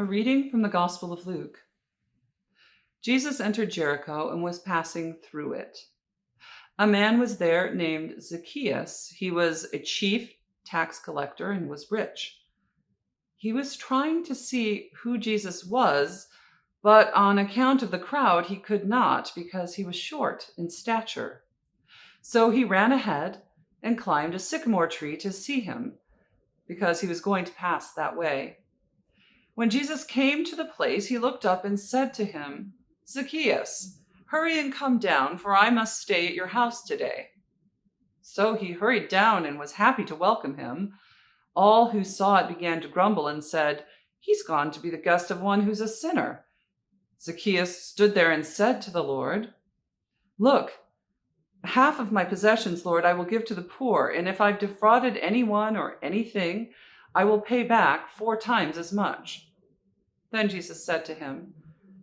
A reading from the Gospel of Luke. Jesus entered Jericho and was passing through it. A man was there named Zacchaeus. He was a chief tax collector and was rich. He was trying to see who Jesus was, but on account of the crowd, he could not because he was short in stature. So he ran ahead and climbed a sycamore tree to see him, because he was going to pass that way. When Jesus came to the place, he looked up and said to him, "Zacchaeus, hurry and come down, for I must stay at your house today." So he hurried down and was happy to welcome him. All who saw it began to grumble and said, "He's gone to be the guest of one who's a sinner." Zacchaeus stood there and said to the Lord, "Look, half of my possessions, Lord, I will give to the poor, and if I've defrauded anyone or anything, I will pay back 4 times as much." Then Jesus said to him,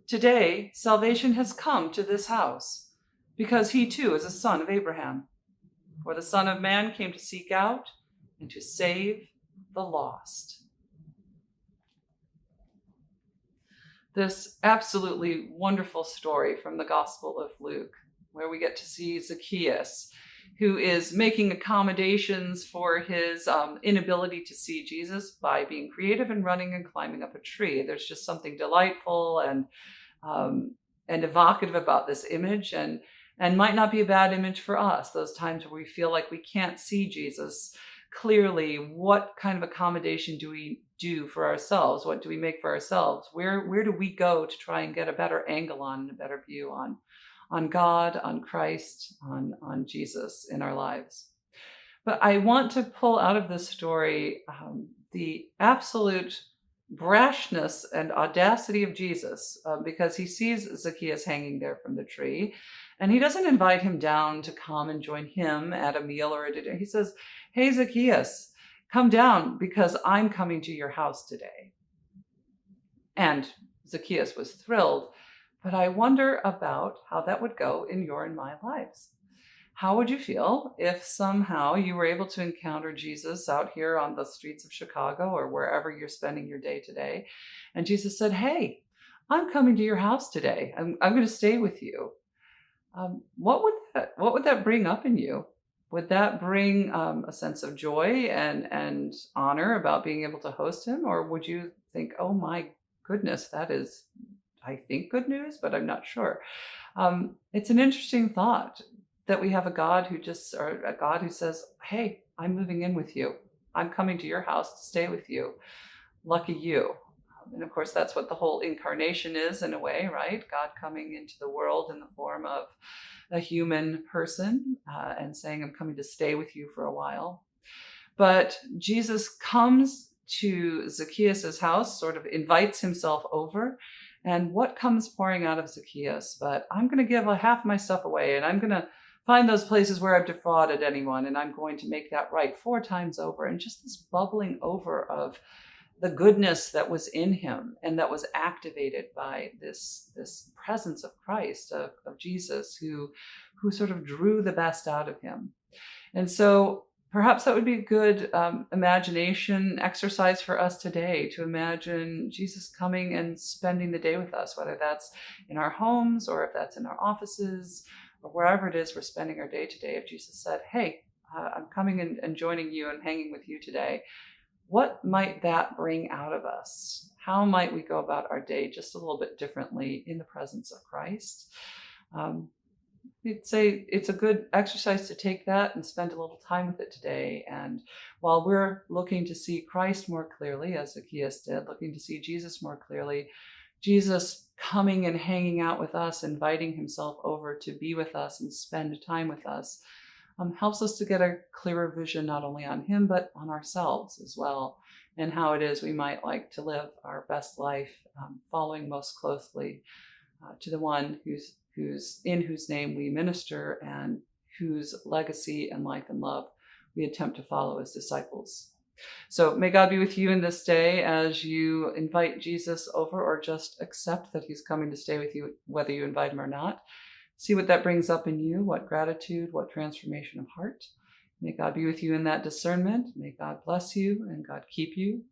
"Today salvation has come to this house, because he too is a son of Abraham. For the Son of Man came to seek out and to save the lost." This absolutely wonderful story from the Gospel of Luke, where we get to see Zacchaeus, who is making accommodations for his inability to see Jesus by being creative and running and climbing up a tree. There's just something delightful and evocative about this image, and might not be a bad image for us. Those times where we feel like we can't see Jesus clearly, what kind of accommodation do we do for ourselves? What do we make for ourselves? Where do we go to try and get a better angle on, a better view on God, on Christ, on Jesus in our lives? But I want to pull out of this story the absolute brashness and audacity of Jesus, because he sees Zacchaeus hanging there from the tree, and he doesn't invite him down to come and join him at a meal or a dinner. He says, "Hey, Zacchaeus, come down because I'm coming to your house today." And Zacchaeus was thrilled. But I wonder about how that would go in your and my lives. How would you feel if somehow you were able to encounter Jesus out here on the streets of Chicago or wherever you're spending your day today, and Jesus said, "Hey, I'm coming to your house today. I'm going to stay with you." What would that bring up in you? Would that bring a sense of joy and honor about being able to host him? Or would you think, "Oh my goodness, that is, I think, good news, but I'm not sure"? It's an interesting thought that we have a God who says, "Hey, I'm moving in with you. I'm coming to your house to stay with you. Lucky you." And of course, that's what the whole incarnation is in a way, right? God coming into the world in the form of a human person and saying, "I'm coming to stay with you for a while." But Jesus comes to Zacchaeus' house, sort of invites himself over. And what comes pouring out of Zacchaeus? But I'm going to give half my stuff away, and I'm going to find those places where I've defrauded anyone, and I'm going to make that right 4 times over. And just this bubbling over of the goodness that was in him and that was activated by this presence of Christ, of Jesus, who sort of drew the best out of him. And so perhaps that would be a good imagination exercise for us today, to imagine Jesus coming and spending the day with us, whether that's in our homes or if that's in our offices or wherever it is we're spending our day today. If Jesus said, "Hey, I'm coming and joining you and hanging with you today," what might that bring out of us? How might we go about our day just a little bit differently in the presence of Christ? I'd say it's a good exercise to take that and spend a little time with it today. And while we're looking to see Christ more clearly, as Zacchaeus did, looking to see Jesus more clearly, Jesus coming and hanging out with us, inviting himself over to be with us and spend time with us, helps us to get a clearer vision not only on him, but on ourselves as well, and how it is we might like to live our best life, following most closely to the one in whose name we minister and whose legacy and life and love we attempt to follow as disciples. So may God be with you in this day as you invite Jesus over, or just accept that he's coming to stay with you, whether you invite him or not. See what that brings up in you, what gratitude, what transformation of heart. May God be with you in that discernment. May God bless you and God keep you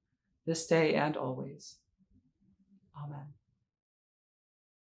this day and always. Amen.